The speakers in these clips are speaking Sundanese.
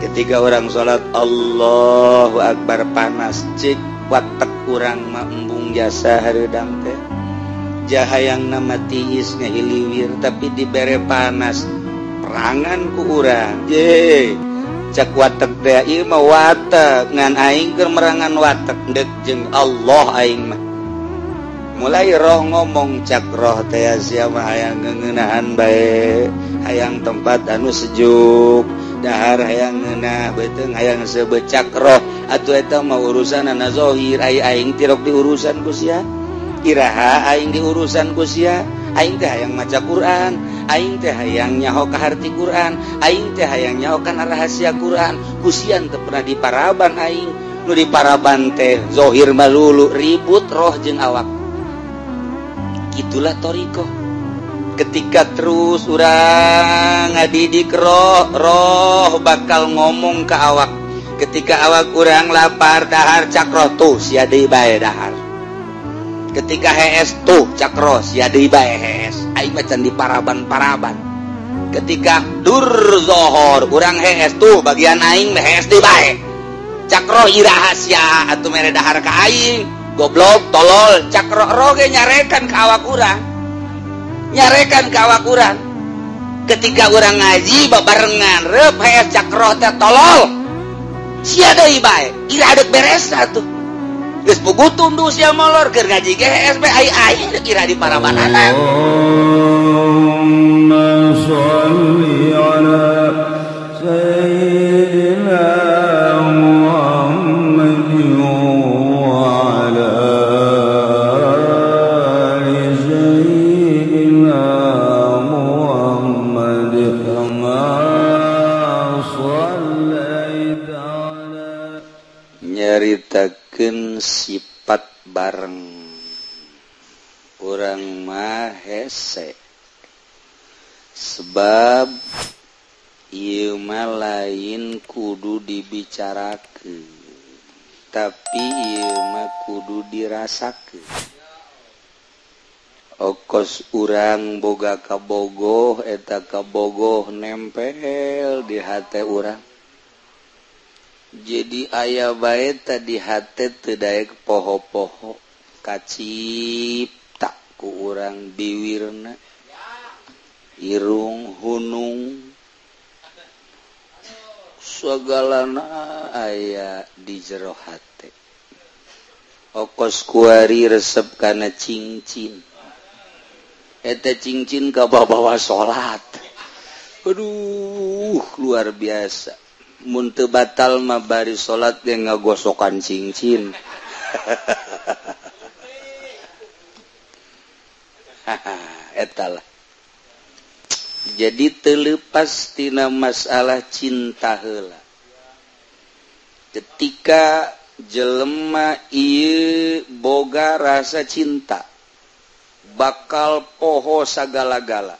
ketika orang sholat Allahu Akbar panas cek watak kurang embung jasa hareudang teh jahayang nama tiis ngahiliwir tapi dibere panas perangan ku urang je cak watak teh ieu mah watak ngan aing keur merangan watak deuk jeung Allah aing mah mulai roh ngomong cak roh teh sia mah hayang ngeuneunahan bae hayang tempat anu sejuk dahar hayang ngeunah beuteung hayang sebecak roh atuh eta mah urusan na zahir aing tirok diurusan ku sia iraha aing diurusan ku sia aing teh hayang maca Quran aing teh hayang nyaho ka harti Quran aing teh hayang nyaho kana rahasia Quran ku sia teu pernah diparaban aing nu diparaban teh zahir mah lulu ribut roh jeung awak itulah toriko ketika terus urang ngadidik roh bakal ngomong ke awak ketika awak urang lapar dahar cak roh tuh sia deui bae dahar ketika hees tuh cak roh sia deui bae hees aing mah can diparaban-paraban ketika dur zohor urang hees tuh bagian aing mah hees deui bae cak roh iraha sia atuh mere dahar ka aing goblok tolol cak roh ge nyarekan ka awak urang nyarekan ka awak urang ketika urang ngaji babarengan reup hees cak roh teh tolol sia deui bae ira deuk beres atuh geus pugutung du sia molor keur ngaji ge hees bae ai deuk ira diparabanana Allahumma sholli ala sayyidina nyaritakeun sifat bareng urang mah hese sebab ieu mah lain kudu dibicarakeun tapi ieu mah kudu dirasakeun okos urang boga kabogoh eta kabogoh nempel di hate urang jadi aya bae tadi hate teu daek poho-poho kacipta ku urang biwirna irung hunung sagalana aya di jero hate okos kuari resep kana cincin eta cincin ka bawa salat aduh luar biasa mun teu batal mah bari salat ge ngagosokan cincin eta lah jadi teu leupas tina masalah cinta heula ketika jelema ieu boga rasa cinta bakal poho sagala-gala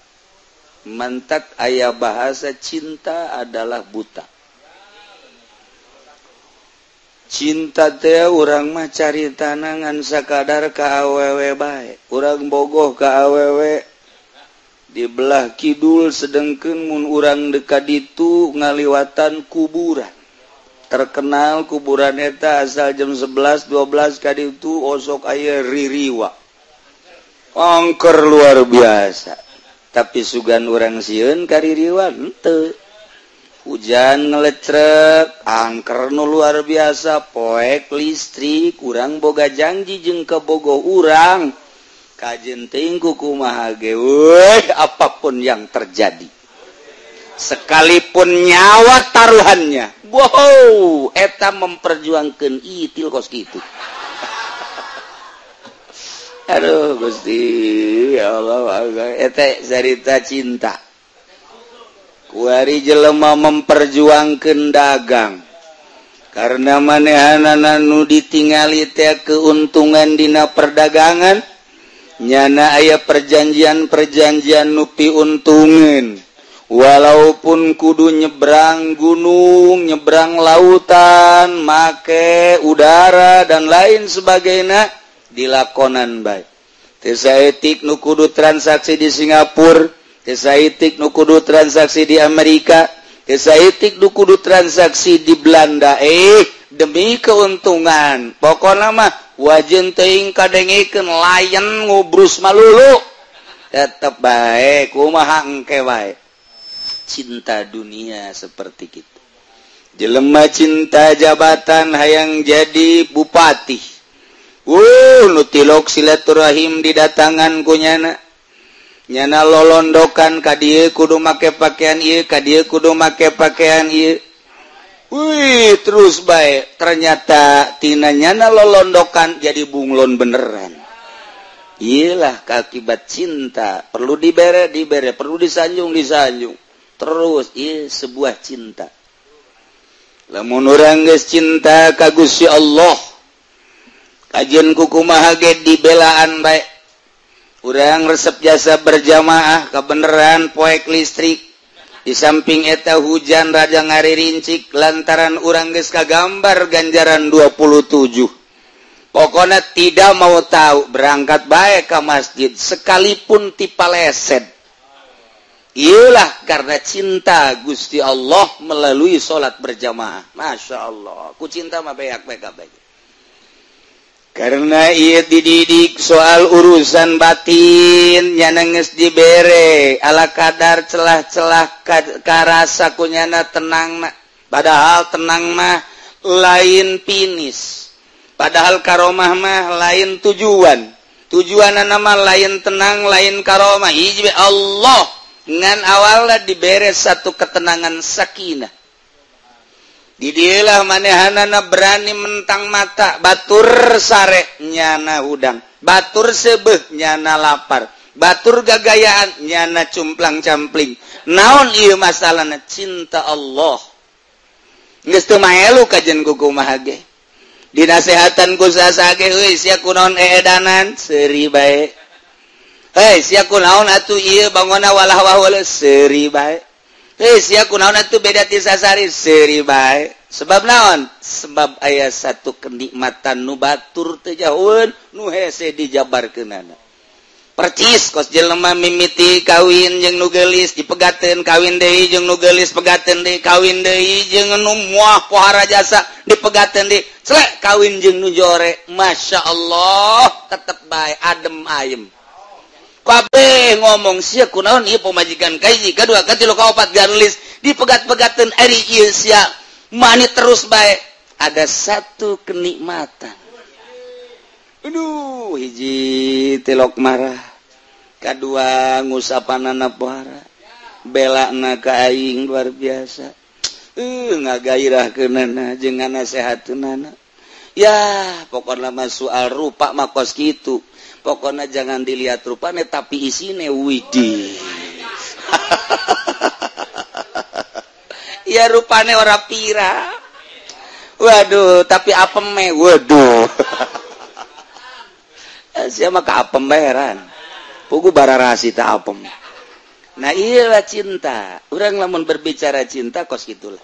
mantak aya bahasa cinta adalah buta cinta teh urang mah caritana ngan sakadar ka awewe bae urang bogoh ka awewe di belah kidul sedengkeun mun urang dekat ditu ngaliwatan kuburan terkenal kuburan eta asal jam 11 12 ka ditu osok aya ririwa angker luar biasa tapi sugan urang sieun ka ririwa henteu hujan ngelecrek angker nu luar biasa poek listrik urang boga janji jeung kabogoh urang kajen teuing kumaha ge apapun yang terjadi sekalipun nyawa taruhannya wow eta memperjuangkeun itil kos kitu aduh Gusti ya Allah eta cerita cinta kuari jelema memperjuangkeun dagang karena manehanana nu ditingali teh keuntungan dina perdagangan nyana aya perjanjian nu piuntungeun walaupun kudu nyebrang gunung nyebrang lautan make udara dan lain sebagainya dilakonan bae teu saeutik nu kudu transaksi di Singapura teu saeutik nu kudu transaksi di Amerika Kesaitik du kudu transaksi di Belanda demi keuntungan pokokna mah wajen teuing kadengikeun layan ngubrus malulu tetep bae kumaha engke wae cinta dunia seperti kitu jelema cinta jabatan hayang jadi bupati nu tilok silaturahim didatangan ku nyana lolondokan ka dieu kudu make pakaian ieu ka dieu kudu make pakaian ieu wih terus baik ternyata tina nyana lolondokan jadi bunglon beneran iyalah akibat cinta perlu dibere perlu disanjung terus iya sebuah cinta lamun urang geus cinta ka Gusti Allah kajian kumaha ge dibelaan bae urang resep jasa berjamaah kebeneran poek listrik di samping eta hujan raja ngaririncik lantaran urang geus kagambar ganjaran 27 pokoknya tidak mau tahu berangkat bae ka masjid sekalipun tipaleset iyalah karena cinta Gusti Allah melalui salat berjamaah Masya Allah ku cinta mah beak-beak kabeh karena ia dididik soal urusan batin nyana geus dibere ala kadar celah-celah karasa kunyana tenang padahal tenang mah lain pinis padahal karomah mah lain tujuanna mah lain tenang lain karomah hiji Allah ngan awalna dibere satu ketenangan sakinah di dieulah manehanana berani mentang mata batur sare nyana hudang batur sebeh nyana lapar batur gagayaan nyana cumplang campling naon ieu masalahna cinta Allah geus teu maelu kajen kumaha ge dinasehatan ku sasage euy sia kunaon eedanan seuri bae hei sia kunaon atuh ieu bangona walah wahul seuri bae sia kunaon atuh beda ti sasari seuri bae sebab naon sebab aya satu kenikmatan nu batur teu jauheun nu hese dijabarkeunana percis kos jelema mimiti kawin jeung nu geulis dipegateun kawin deui jeung nu geulis pegateun deui kawin deui jeung nu moah pohara jasa dipegateun deui celek kawin jeung nu jore Masya Allah tetep bae adem ayem kabeh ngomong sia kunaon ieu pamajikan kahiji kadua katilu kaopat ganulis dipegat-pegateun ari ieu sia mani terus baik ada satu kenikmatan aduh hiji telok marah kadua ngusapanana pohara belana ka aing luar biasa ngagairahkeunana jeung nganasehateunana ya pokona mah soal rupa mah kos kitu pokona jangan dilihat rupanya tapi isine widih ya rupane ora pira waduh tapi apem me waduh sia mah ka apem baeran pugu bararasi teh apem nah iyalah cinta urang lamun berbicara cinta kos gitulah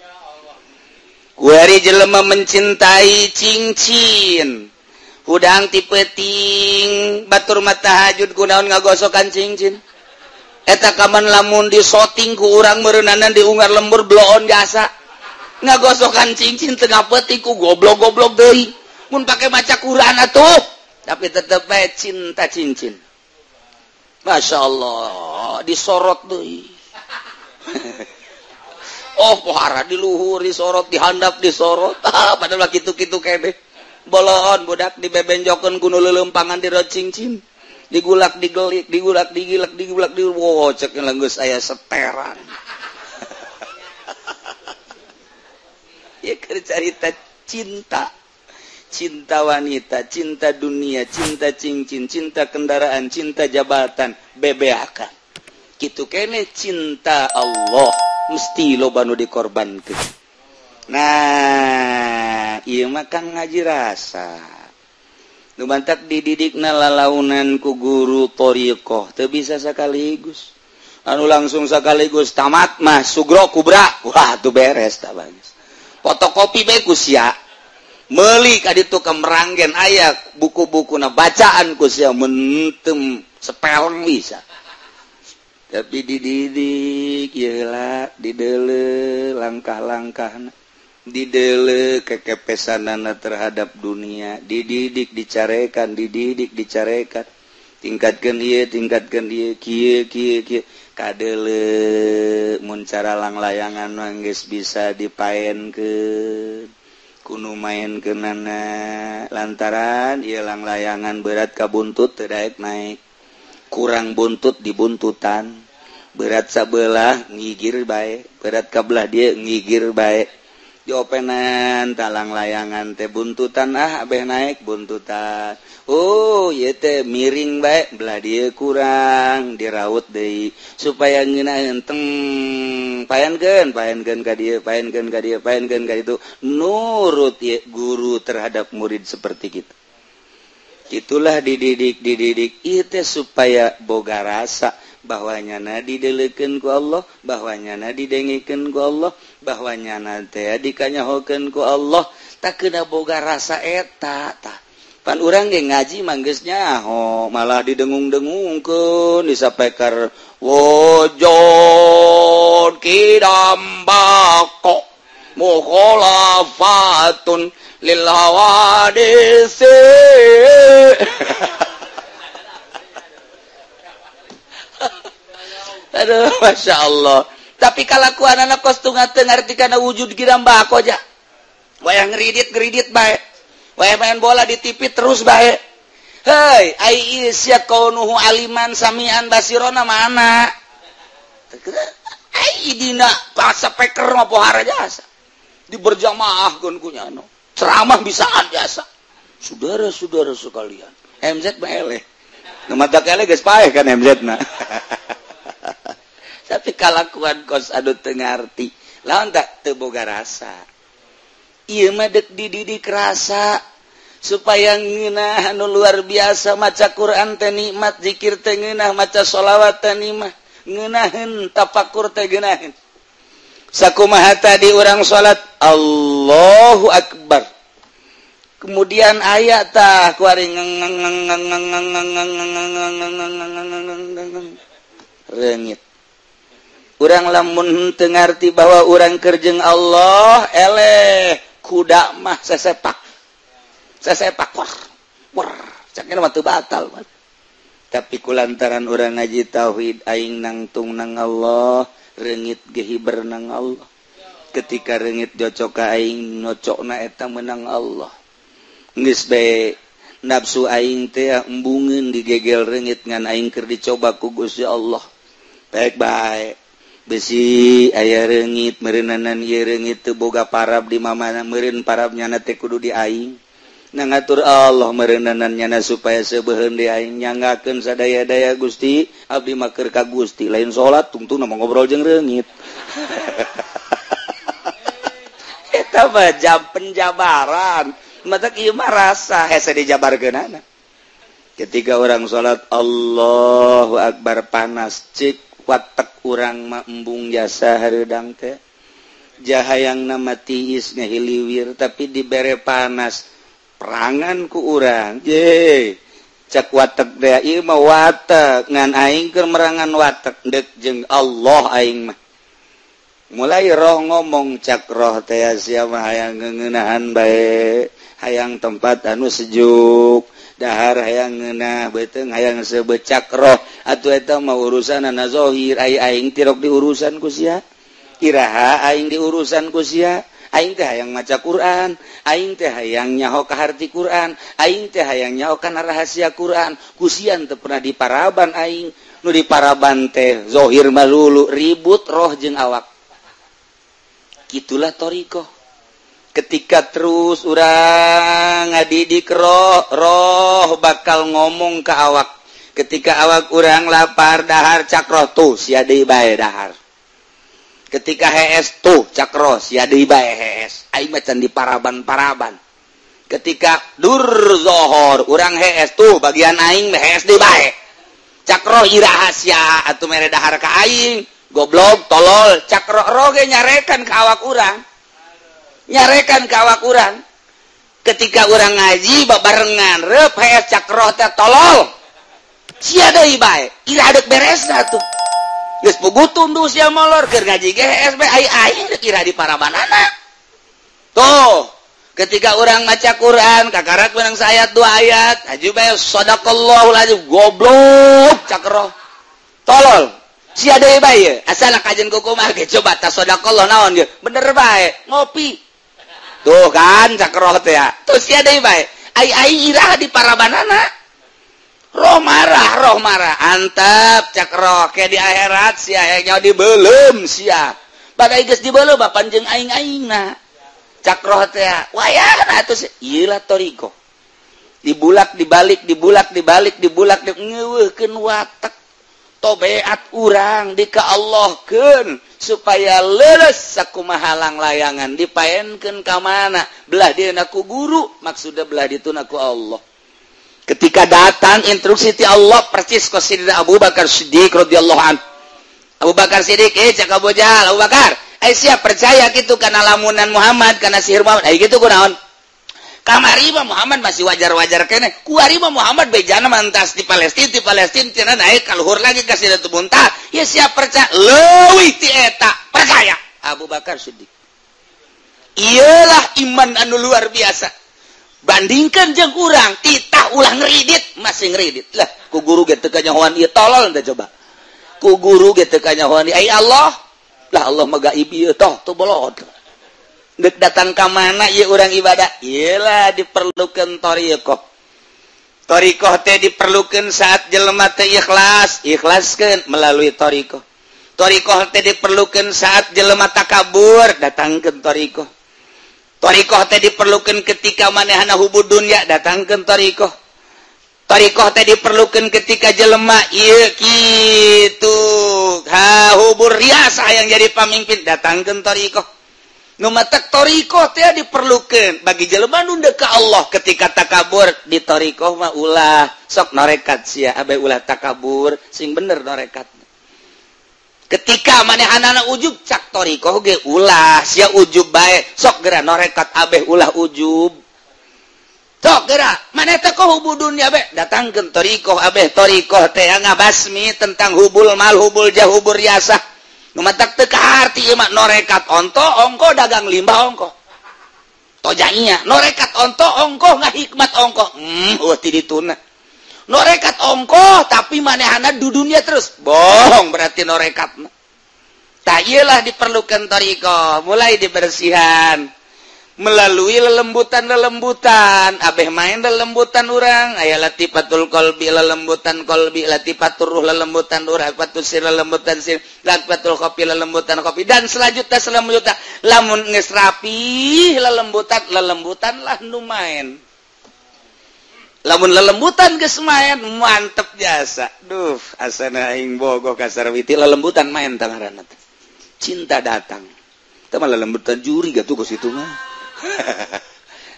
kuari jelema mencintai cincin hudang ti peuting batur mah tahajud kunaon ngagosokan cincin eta kaman lamun di shooting ku urang meureunana diunggar lembur bloon jasa ngagosokan cincin tengah peuting ku goblok-goblok deui mun pake maca Quran atuh tapi tetep bae cinta cincin Masya Allah disorot deui oh pohara di luhur disorot dihandap disorot padahal kitu-kitu kene bolon budak dibebenjokeun ku nu leuleumpangan di rot cincin digulak digelik digulak digilak digulak di wow cek geus aya seteran ya cerita cinta wanita cinta dunia cinta cincin cinta kendaraan cinta jabatan bebeakan kitu kene cinta Allah mesti loba nu dikorbankeun nah ieu mah kan ngaji rasa nu bantak dididikna lalaunan ku guru thariqah teu bisa sakaligus anu langsung sakaligus tamat mah sugro kubra wah tuh beres tah bagus fotokopi bae ku sia meuli ka ditu kemeranggen aya buku-bukuna bacaan ku sia mun teu sepeleng bisa tapi dididik yalah didele langkah-langkah didele kekepesanana terhadap dunia dididik dicarekan tingkatkan dia kieu kadele mun cara lang-layangan geus bisa dipaenkeun kudu main kenana lantaran ieu lang-layangan berat ka buntut teu daek naik kurang buntut dibuntutan berat sabelah ngigir bae berat kabelah dia ngigir bae diopenan talang layangan teh buntutan abeh naik buntutan oh ieu teh miring bae belah dia kurang diraut deui supaya ngeunaheun teng paenkeun ka dieu nurut ya guru terhadap murid seperti kita. Itulah dididik itu supaya boga rasa bahwanya na didelekeun ku Allah, bahwanya na didengikeun ku Allah, bahwanya na teh dikanyahokeun ku Allah, tak kena boga rasa eta tah. Pan urang ge ngaji mah geus nyaho, malah didengung-dengungkeun disapaikar wujud kidambako mukhalafatun lil hawadis. Aduh, masya Allah. Tapi kalakuan anak kos tunggal ngerti karena wujud kidambako aja. Wayah ngeridit baik. Wayah main bola di TV terus baik. Hei, ai isya kaunuhu aliman samian basirona mana? Ai dina paksa peker mah pohara jasa. Di berjamaah gun kunyano. Ceramah bisaan jasa. Saudara-saudara sekalian, MZ baeleh. Namadak eleh geus paeh kan MZ na. Tapi kalakuan kos adu teu ngarti, lawan tak teu boga rasa. Ieu mah deuk dididik rasa supaya ngeunah anu luar biasa maca Quran teh nikmat, zikir teh ngeunah, maca sholawat teh nikmat, ngeunaheun tafakur teh geunaheun. Sakumaha tadi urang salat Allahu Akbar. Kemudian ayat tah kuari reungit. Urang lamun teu ngarti bahwa urang keur jeung Allah eleh kuda mah sesepak war cakna mah teu batal mah. Tapi kulantaran urang ngaji tauhid aing nangtung nang Allah reungit ge hiber nang Allah. Ketika reungit jocok ka aing nocokna eta menang Allah. Geus bae nafsu aing teh embungeun digegel reungit ngan aing keur dicoba ku Gusti Allah. Baik-baik besi aya reungit meureunnan ieu reungit teu boga parab di mamana meureun parabnya na teh kudu di aing. Nangatur Allah meureunnan nyana supaya sebeuheun di aing nyanggakeun sadaya-daya Gusti abdi mah keur ka Gusti lain salat tungtung mah ngobrol jeung reungit. Eta mah jam penjabaran. Mata ieu mah rasa hese dijabarkeunana. Ketika orang salat Allahu Akbar panas cik watak urang mah embung jasa hareudang teh. Jahayangna mah tiis ngahiliwir tapi dibere panas. Perangan ku urang. Je. Cak watak teh ieu mah watak ngan aing keur merangan watak deuk jeung Allah aing mah. Mulai roh ngomong cak roh teh sia mah hayang ngeunahan bae. Hayang tempat anu sejuk, dahar hayang ngeunah beuteung hayang sebecak roh atuh eta mah urusanna zahir aing tirok diurusan ku sia iraha aing diurusan ku sia aing teh hayang maca Quran aing teh hayang nyaho ka harti Quran aing teh hayang nyaho kana rahasia Quran ku sia teu pernah diparaban aing nu diparaban teh zahir mah lulu ribut roh jeung awak kitulah thariqah. Ketika terus urang ngadidik roh bakal ngomong ke awak. Ketika awak urang lapar dahar cak roh tuh sia deui bae dahar. Ketika hees tuh cak roh sia deui bae hees. Aing macan diparaban-paraban. Ketika dur zohor urang hees tuh bagian aing hees deui bae. Cak roh iraha sia atuh mere dahar ka aing. Goblok tolol cak roh ge nyarekan ka awak urang. Nyarekan ke awak urang ketika urang ngaji babarengan reup hees cak roh teh tolol sia deui bae ira deuk beresna tuh geus pugutun tuh sia molor keur ngaji GSB ai kira di parabanana. Tuh, ketika orang maca Quran kakarak menang ayat 2 ayat, aju bae sadaqallahul azim goblok cakro. Tolol. Sia deui bae asal kajen kumaha ge coba ta sadaqallah naon ge. Bener bae, ngopi. Tuh kan cakro teh ya. Tuh sia deui bae. Ai irah di parabanana. Roh marah antap cakro ke di akhirat sia nya dibeuleum sia bagai geus dibeuleum panjeung aing-aingna cakro teh wayahna atuh ieu lah toriko dibulak dibalik ngeuweuhkeun watak tobeat urang dika Allahkeun supaya leuleus sakumaha layangan dipaenkeun ka mana belah dieuna ku guru maksudna belah dituna ku Allah. Ketika datang instruksi ti Allah persis ke Sidina Abu Bakar Siddiq radhiyallahu anhu. Abu Bakar Siddiq cak Abu Jahal, Abu Bakar, siap percaya gitu kana lamunan Muhammad kana sihir Muhammad. Gitu kunaon? Kamari mah Muhammad masih wajar-wajar kene. Kuari mah Muhammad bejana mantas di Palestina cenah naik ka luhur lagi ka Sidratul Muntaha. Ya siap percaya leuwih ti eta, percaya. Abu Bakar Siddiq. Iyalah iman anu luar biasa. Bandingkan jeung urang titah ulah ngeridit masih ngeridit lah ku guru ge teu kanyahoan ieu tolol teh coba ku guru ge teu kanyahoan ai Allah lah Allah mah gaib ieu toh teu bolot deuk datang ka mana ieu urang ibadah iyalah diperlukeun thariqah teh diperlukeun saat jelema teh ikhlaskeun melalui thariqah teh diperlukeun saat jelema takabur datangkeun thariqah Thariqah teh diperlukeun ketika manehna hubud dunya datangkeun thariqah. Thariqah teh diperlukeun ketika jelema ieu kitu hubur riasah yang jadi pamimpin datangkeun thariqah. Nu matak thariqah teh diperlukeun bagi jelema nu deuk ka Allah ketika takabur di thariqah mah ulah sok norekat sia abe ulah takabur sing bener norekat. Ketika manehana ujub cak thariqah ge ulah sia ujub bae sok geura norekat abeh ulah ujub sok geura maneh teh ko hubul dunya bae datangkeun thariqah abeh thariqah teh ngabasmi tentang hubul mal hubul jah hubul riasah nu matak teu kaharti ieu mah norekat onto ongko dagang limbah ongko tojainya norekat onto ongko ngahikmat ongko ti dituna norekat ongkoh tapi manehana du dunia terus bohong berarti norekatna tak iyalah diperlukan thariqah mulai dibersihan melalui lelembutan abeh main lelembutan urang aya latifatul qalbi lelembutan qalbi latifatur ruh lelembutan ruh latifatul sir lelembutan sir latifatul kopi lelembutan kopi dan selanjutnya lamun geus rapi lelembutan lah nu main lamun lelembutan geus main mantep jasa duh asana aing bogoh kasar witi lelembutan main tangaranna teh cinta datang teh mah lelembutan juri gatuh ku situ mah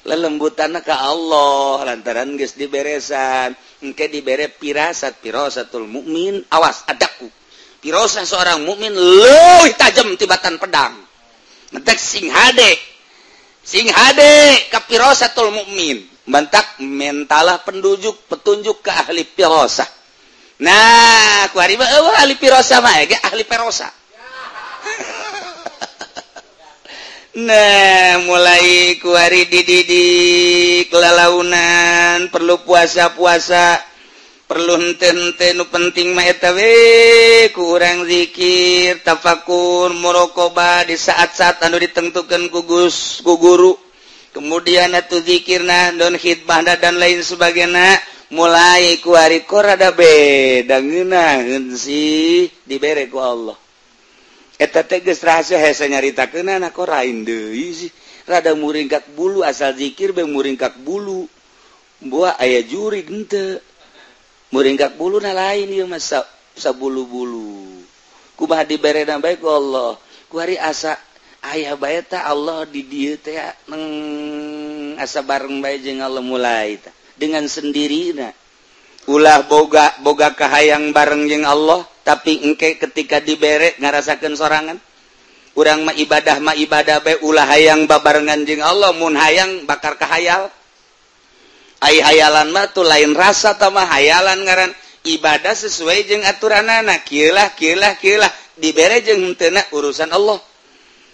lelembutanna ka Allah lantaran geus diberesan engke dibere firasatul mukmin awas adaku firasah seorang mukmin leuwih tajam tibatan pedang ngetek sing hade ka firasatul mukmin mantak mentalah petunjuk ke ahli firasah. Nah, kuari mah ahli firasah mah ge ahli firasah. Nah, mulai kuari dididik lalaunan perlu puasa-puasa, perlu henteu-henteu nu penting mah eta we kurang zikir, tafakur, muraqabah di saat-saat anu ditentukeun ku guru. Kemudian atuh zikirna don khidmahna dan lain sebagainya mulai ku hari rada beda ngeunaheun sih dibere ku Allah eta teh geus rahasia hese nyaritakeunana kok lain deui sih rada muringkak bulu asal zikir be muringkak bulu buah aya juri henteu muringkak buluna lain ieu mah sabulu-bulu kumaha diberena bae ku Allah ku hari asa aya bae teh Allah di dieu teh asa bareng bae jeung Allah mulai teh dengan sendirina ulah boga kahayang bareng jeung Allah tapi engke ketika dibere ngarasakeun sorangan urang mah ibadah bae ulah hayang babarengan jeung Allah mun hayang bakar kahayal ai hayalan mah tuh lain rasa tah mah hayalan ngaran ibadah sesuai jeung aturanana kieulah dibere jeung henteu urusan Allah.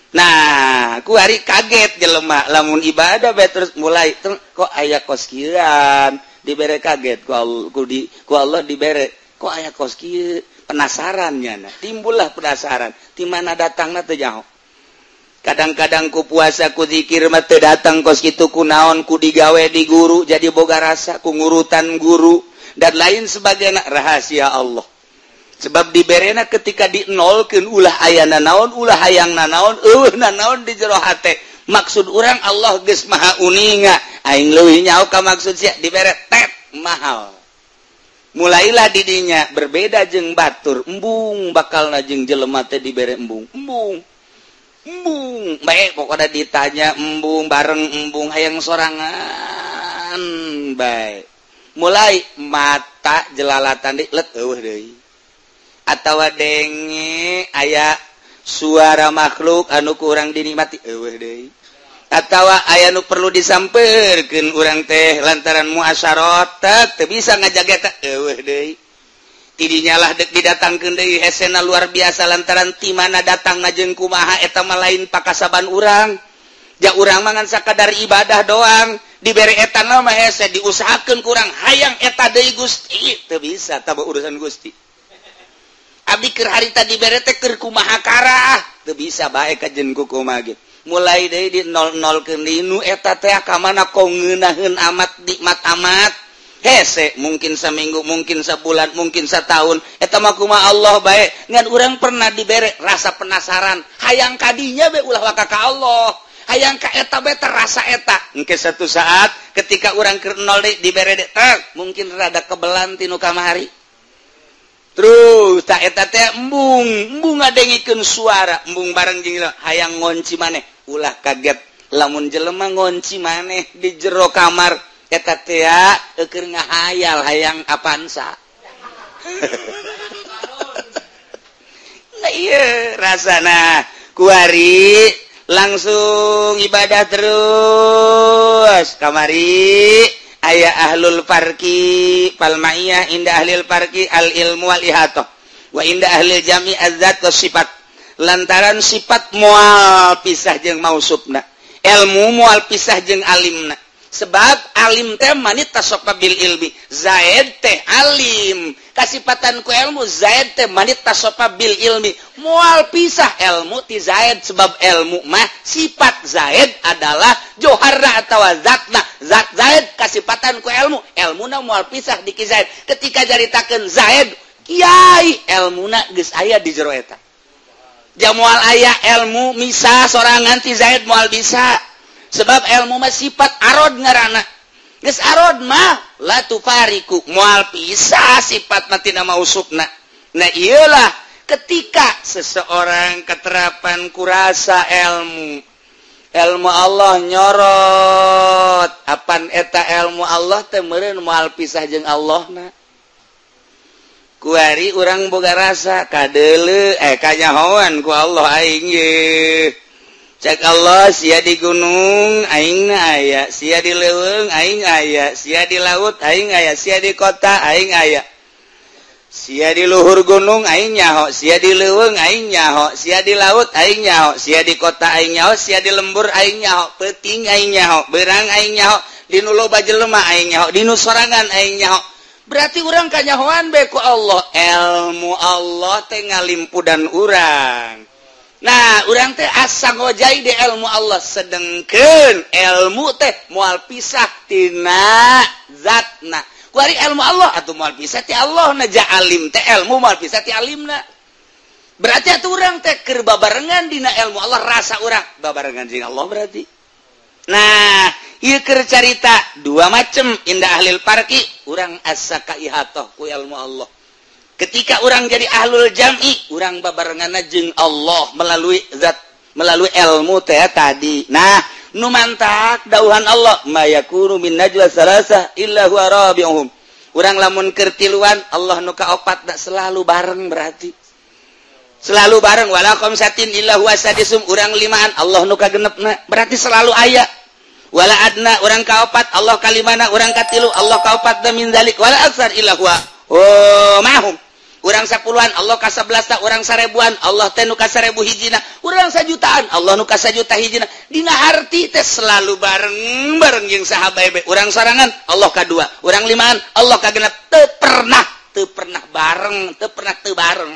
Nah ku hari kaget jelema lamun ibadah bae terus mulai kok aya kos kieuan dibere kaget ku Allah dibere kok aya kos kieu penasaran nya timbullah penasaran di mana datangna teu nyaho. Kadang-kadang ku puasa ku zikir mah teu datang kos kitu kunaon ku digawe di guru jadi boga rasa ku ngurutan guru dan lain sebagainya rahasia Allah. Sebab diberena ketika dinolkeun ulah ayana naon ulah hayangna naon eueuhna naon di jero hate. Maksud urang Allah geus maha uninga aing leuwih nyaho ka maksud sia dibere tet mahal. Mulailah didinya berbeda jeung batur embung bakalna jeung jelema teh dibere embung bae pokoknya ditanya embung bareng embung hayang sorangan bae mulai mata jelalatan let eueuh deui atawa denge aya suara makhluk anu ku urang dinikmati eueuh deui atawa aya nu perlu disampeurkeun urang teh lantaran muasyarah teu bisa ngajaga eta eueuh deui tidinya lah dek didatangkeun deui hesena luar biasa lantaran ti mana datangna jeung kumaha eta mah lain pakasaban urang ja urang mah ngan sakadar ibadah doang dibere eta mah hese diusahakeun kurang hayang eta deui Gusti teu bisa taba urusan Gusti abdi keur harita dibere teh keur kumaha karah teu bisa bae kajen ku kumaha ge mulai deui di nol-nolkeun nu eta teh ka mana kok ngeunaheun amat nikmat amat hese mungkin seminggu mungkin sebulan mungkin setahun eta mah kumaha Allah bae ngan urang pernah dibere rasa penasaran hayang kadinya be ulah waka ka Allah hayang ka eta be terasa eta engke satu saat ketika urang keur nol dibere mungkin rada kebelan tinu kamari terus tak eta teh embung ngadengikeun suara embung bareng jeung hayang ngonci maneh ulah kaget lamun jelema ngonci maneh di jero kamar eta teh keur ngahayal hayang apansa nah ieu rasana kuari langsung ibadah terus kamari aya ahlul farqi palmaiyah inda ahlil farqi al ilmu wal ihatah wa inda ahlil jami azzat was sifat lantaran sifat moal pisah jeung mausufna ilmu moal pisah jeung alimna sebab alim teh manit tasopa bil ilmi zaid teh alim kasipatan ku ilmu zaid teh manit tasopa bil ilmi moal pisah ilmu ti zaid sebab ilmu mah sifat zaid adalah joharna atawa zatna zat zaid kasipatan ku ilmuna moal pisah di ki zaid ketika jaritakeun zaid kiai ilmuna geus aya di jero eta ja moal aya ilmu misah sorangan ti zaid moal bisa sebab ilmu mah sifat arod ngaranna geus arod mah la tufariku moal pisah sifat mah tina mausufna nah iyalah ketika seseorang keterapan kurasa ilmu Allah nyorot apan eta ilmu Allah teh meureun moal pisah jeung Allahna kuari urang boga rasa kadeuleu kanyahoan ku Allah aing ye cek Allah sia di gunung aingna aya sia di leuweung aing aya sia di laut aing aya sia di kota aing aya sia di luhur gunung aing nyaho sia di leuweung aing nyaho sia di laut aing nyaho sia di kota aing nyaho sia di lembur aing nyaho peuting aing nyaho beurang aing nyaho di nu loba jelema aing nyaho di nu sorangan aing nyaho berarti urang kanyahoan bae ku Allah ilmu Allah teh ngalimpudan urang. Nah, urang teh asa ngojai di ilmu Allah sedengkeun ilmu teh moal pisah tina zatna. Kuari ilmu Allah atuh moal pisah ti Allah na ja alim teh ilmu moal pisah ti alimna. Berarti atuh urang teh keur babarengan dina ilmu Allah rasa urang babarengan jeung Allah berarti. Nah, ieu keur carita dua macem inda ahlil farqi urang asa ka ihatah ku ilmu Allah. Ketika orang jadi ahlul jam'i, orang babarenganna jeung Allah melalui zat, melalui ilmu teh tadi. Nah, nu mantak dauhan Allah, ma yakunu min najwa salasah illa huwa rabi'uhum. Urang lamun keur tiluan, Allah nu kaopat da selalu bareng berarti. Selalu bareng wala khamsatin illa huwa sadisum, urang limaan Allah nu kagenepna, berarti selalu aya. Wala adna urang kaopat, Allah kalimana urang katilu, Allah kaopat da min zalik wala aksar illa huwa. Oh, mahum. urang 10-an Allah ka 11, urang 1000-an Allah teh nu ka 1000 hijina, urang 1 jutaan Allah nu ka 1 juta hijina. Dina harti teh selalu bareng-bareng jeung saha bae bae. Urang sorangan Allah ka 2, urang 5-an Allah ka 6, teu pernah bareng, teu bareng.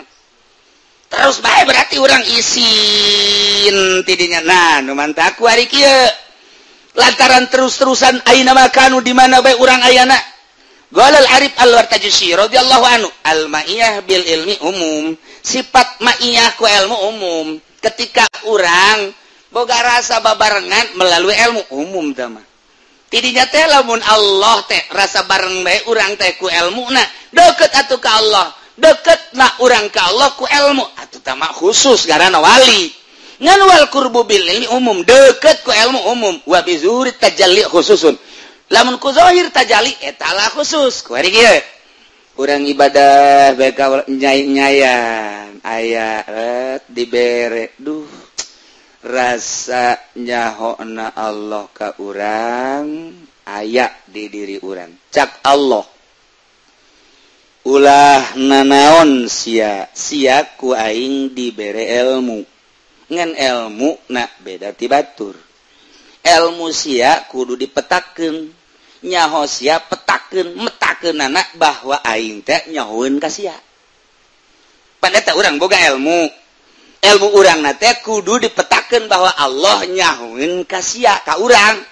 Terus bae berarti urang isin tidinya. Nah, nu mantap aku ari kieu. Lantaran terus-terusan aina makanu di mana bae urang ayana. Qala al-Arif al-Wartajusi radhiyallahu anhu, al-ma'iyah bil ilmi umum. Sifat ma'iyah ku ilmu umum. Ketika urang boga rasa babarengan melalui ilmu umum teh mah. Tidinya teh lamun Allah teh rasa bareng bae urang teh ku ilmuna, deukeut atuh ka Allah. Deuketna urang ka Allah ku ilmu, atuh teh mah khusus garana wali. Ngan wal qurbu bil ilmi umum, deukeut ku ilmu umum, wa bi zuhuri tajalli khususun. Lamun ku zahir tajalli eta lah khusus. Ku ari kieu. Urang ibadah bae ka nyai-nyayan, aya dibere. Duh. Rasa nyahona Allah ka urang aya di diri urang. Cak Allah. Ulah nanaon sia ku aing dibere ilmu. Ngan ilmu na beda ti batur. Ilmu sia kudu dipetakeun. Nyaho sia petakeun metakeunana bahwa aing teh nyahoeun ka sia. Pan eta urang boga ilmu. Ilmu urang na teh kudu dipetakeun bahwa Allah nyahoeun ka sia ka urang.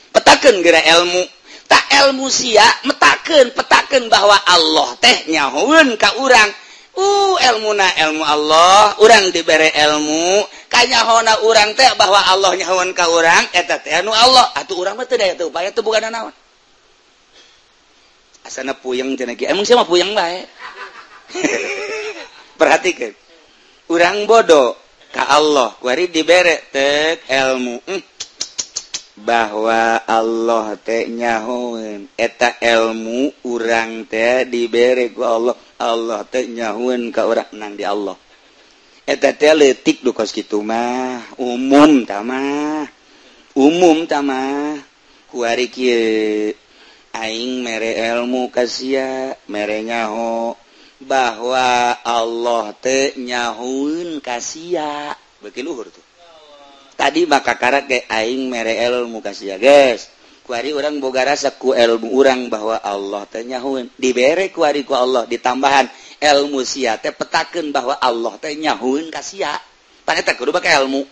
Petakeun geura ilmu. Tak ilmu sia petakeun bahwa Allah teh nyahoeun ka urang. Ilmuna ilmu Allah, urang dibere ilmu, kanyahona urang teh bahwa Allah nyahoeun ka urang, eta teh anu Allah. Atuh urang mah teu daya teu upaya teu boga naon. Asana puyeng cenah kieu. Emang sia mah puyeng bae. Perhatikeun. Urang bodoh ka Allah, kuari dibere teu ilmu. Bahwa Allah teh nyahoeun, eta ilmu urang teh dibere ku Allah. Allah teh nyahoeun ka urang nang di Allah. Eta teh leutik duka kitu mah umum tah mah. Ku ari kieu aing mere ilmu ka sia, mere nyaho bahwa Allah teh nyahoeun ka sia. Beuki luhur tuh. Tadi maka karat ge aing mere ilmu ka sia, geus. Ku ari urang boga rasa ku ilmu urang bahwa Allah teh nyahoeun. Dibere ku ari ku Allah ditambahan ilmu sia teh petakeun bahwa Allah teh nyahoeun ka sia. Pan eta kudu bake ilmu.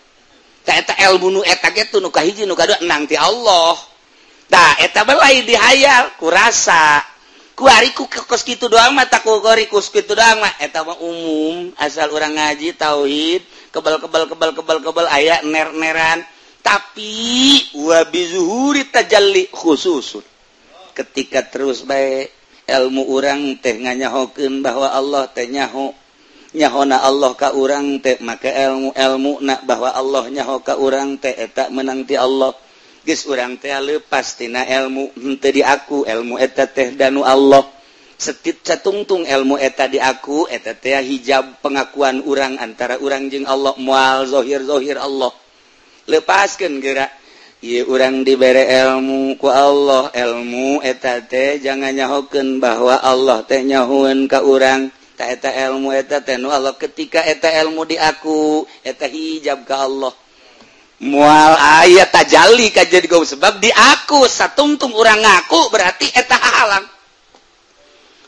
Tah eta ilmu nu eta ge tu nu kahiji nu kadua enang ti Allah. Tah eta belai dihayal ku rasa. Ku ari ku kos kitu doang mah tak ku gori kus kitu doang mah eta mah umum asal urang ngaji tauhid kebal aya ner-neran. Tapi wa bizuhuri tajalli khususun. Ketika terus bae ilmu urang teh nganyahokeun bahwa Allah teh nyahona Allah ka urang teh maka ilmu-ilmuna bahwa Allah nyaho ka urang teh eta menang ti Allah. Geus urang teh leupas tina ilmu henteu di aku, ilmu eta teh danu Allah. Setit catungtung ilmu eta di aku, eta teh hijab pengakuan urang antara urang jeung Allah, moal zahir Allah. Lepaskeun geura ieu urang dibere ilmu ku Allah, ilmu eta teh jangan nyahokeun bahwa Allah teh nyahoeun ka urang. Ta eta ilmu eta teh nu Allah, ketika eta ilmu di aku, eta hijab ka Allah. Moal aya tajalli ka jadi gau sebab di aku satungtung urang ngaku berarti eta halang.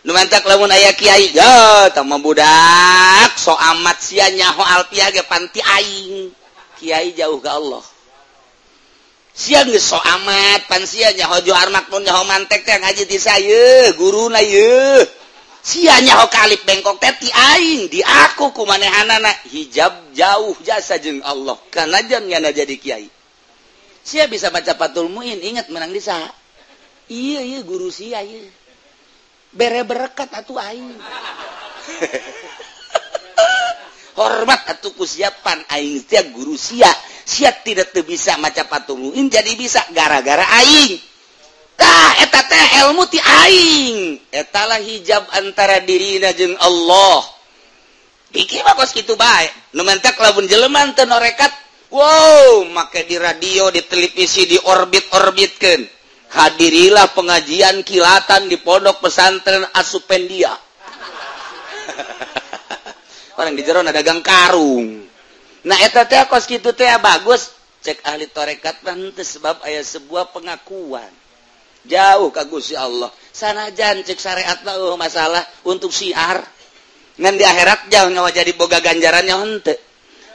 Nu mantak lamun aya kiai, ya tah mah budak so amat sia nyaho alpiah ge panti aing. Kiai jauh ke Allah. Sia geus so amat pan sia nyaho Johar Makmun nyaho mantek teh ngaji ti saye, guruna ye. Sia nyaho kalip bengkok teh ti aing, di aku kumanehanana hijab jauh jasa jeung Allah. Kanajan nyana jadi kiai. Sia bisa baca Fathul Muin, ingat menang di saha? Iya guru sia ieu. Bere berkat atuh aing. Hormat atuh ku siapan aing sia guru sia. Sia tidak teu bisa maca Fathul Muin jadi bisa gara-gara aing. Tah eta teh ilmu ti aing. Eta lah hijab antara dirina jeung Allah. Iki mah kos kitu bae. Nu mentek lamun jelema teu norekat, wow, make di radio, di televisi, di orbit-orbitkeun. Hadirilah pengajian kilatan di pondok pesantren Asupendia. orang di jero dagang karung. Nah eta teh kos kitu teh bagus cek ahli tarekat teh sebab aya sebuah pengakuan jauh ka Gusti Allah sanajan cek syariat masalah untuk syiar ngan di akhirat jauh nyawa jadi boga ganjarannya henteu.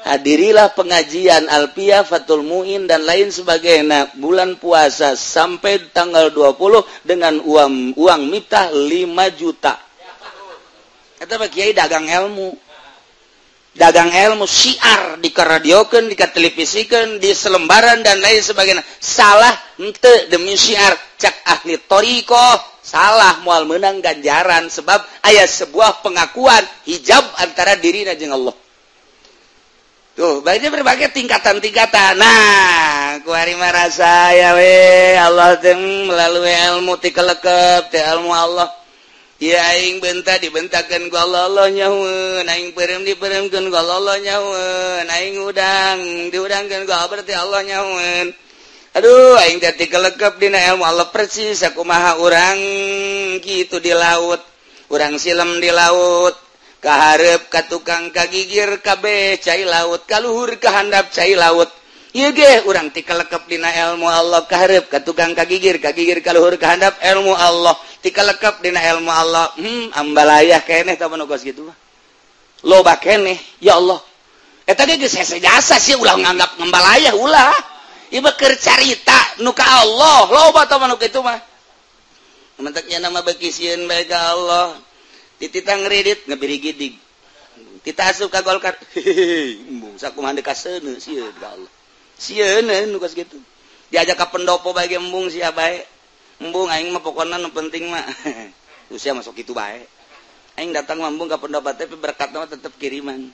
Hadirilah pengajian Alfiah Fathul Muin dan lain sebagainya bulan puasa sampai tanggal 20 dengan uang miftah 5 juta. Eta mah kiai dagang ilmu syiar dikaradiokeun, dikatelevisikeun, di selembaran dan lain sebagainya. Salah henteu demi syiar cak ahli thariqah salah moal meunang ganjaran sebab aya sebuah pengakuan hijab antara dirina jeung Allah. Tuh, banyak berbagai tingkatan-tingkatan. Nah, kuari marasa ya we Allah teh melalui ilmu ti kelekep teh ilmu Allah. Ya aing benta dibentakeun ku Allah nyahoeun, aing peureum dipeureumkeun ku Allah nyahoeun, aing udang diudangkeun ku berarti Allah nyahoeun. Aduh, aing teh ti kelekep dina ilmu Allah persis sakumaha urang kitu di laut. Urang silem di laut. Kaharep ka tukang kagigir kabeh cai laut kaluhur ka handap cai laut ieu ge urang ti kalekep dina ilmu Allah kaharep ka tukang kagigir kaluhur ka handap ilmu Allah ti kalekep dina ilmu Allah ambalayah keneh tah nu kos kitu mah loba keneh ya Allah eta ge geus hese jasa sih ulah nganggap ngambalayah ulah ieu mah keur carita nu ka Allah loba tah nu kitu mah menteknya nama beuki sieun bae ka Allah titita ngredit ngebiri gidig tita asup ka Golkar embung sakumaha deuk kaseuneu sieun ka Allah sieun nu kos kitu diajak ka pendopo bae embung sia bae embung aing mah pokona nu penting mah usia masuk kitu bae aing datang embung ka pendopo teh berkatna mah tetep kiriman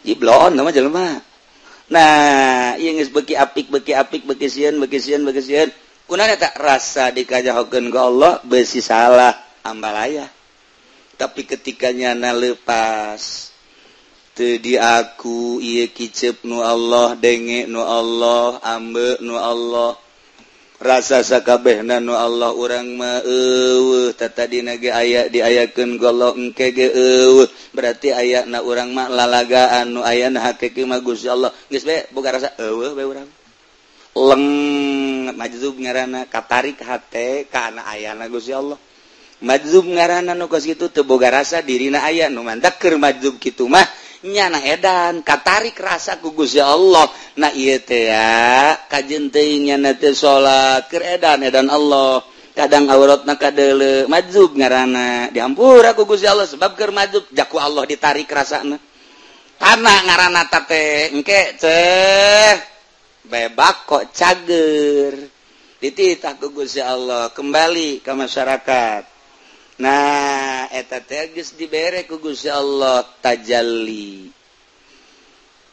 jiblon mah jelema nah ieu geus beuki apik beuki sieun kunaon eta rasa dikajahokeun ka Allah beusi salah ambalayah. Tapi ketika nyana lepas teu diaku ieu kicep nu Allah denge nu Allah ambe nu Allah rasa sakabehna nu Allah urang mah eueuh tatadina ge aya diayakeun ku Allah engke ge eueuh berarti ayana urang mah lalagaan nu ayana hakiki mah Gusti Allah geus bae boga rasa eueuh bae urang leng majzub ngaranna katarik hate kana ayana Gusti Allah majzub ngaranna nu kos kitu teu boga rasa dirina aya nu mandak keur majzub kitu mah nyana edan katarik rasa ku Gusti Allah. Nah ieu teh ya kajeun teuing nyana teh salat keur edan Allah kadang auratna kadeuleu majzub ngaranna dihampura ku Gusti Allah sebab keur majzub jaku Allah ditarik rasana karena ngaranna teh engke teh bebak kok cager dititah ku Gusti Allah kembali ke masyarakat. Nah eta teh geus dibere ku Gusti Allah tajalli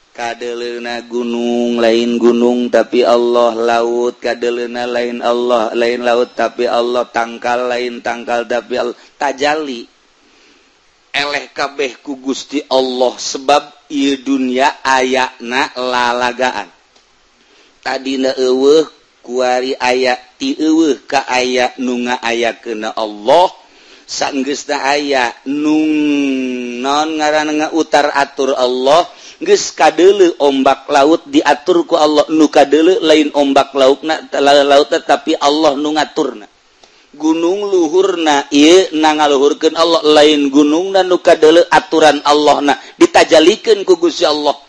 kadeleuna gunung lain gunung tapi Allah laut kadeleuna lain Allah lain laut tapi Allah tangkal lain tangkal tapi Allah tajalli eleh kabeh ku Gusti Allah sebab ieu dunya ayana lalagaan tadina eueuh kuari aya ti eueuh ka aya nu ngaayakeun Allah sanggeusna aya nung naon ngaranna utar atur Allah geus kadeuleu ombak laut diatur ku Allah nu kadeuleu lain ombak lautna tapi Allah nu ngaturna gunung luhurna ieu nangaluhurkeun Allah lain gunungna nu kadeuleu aturan Allahna ditajalikeun ku Gusti Allah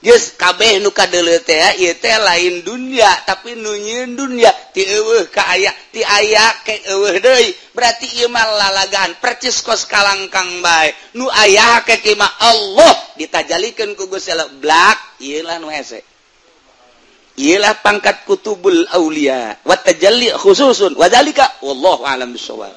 geus kabeh nu kadeuleu teh ieu teh lain dunya tapi nu nyieun dunya ti eueuh ka aya ti aya ke eueuh deui berarti ieu mah lalagaan percis kos kalangkang bae nu aya ke mah Allah ditajalikeun ku Gusti Allah blak ieu lah nu hese ieu lah pangkat kutubul aulia wa tajalli khususun wa dzalika wallahu a'lam bissawab.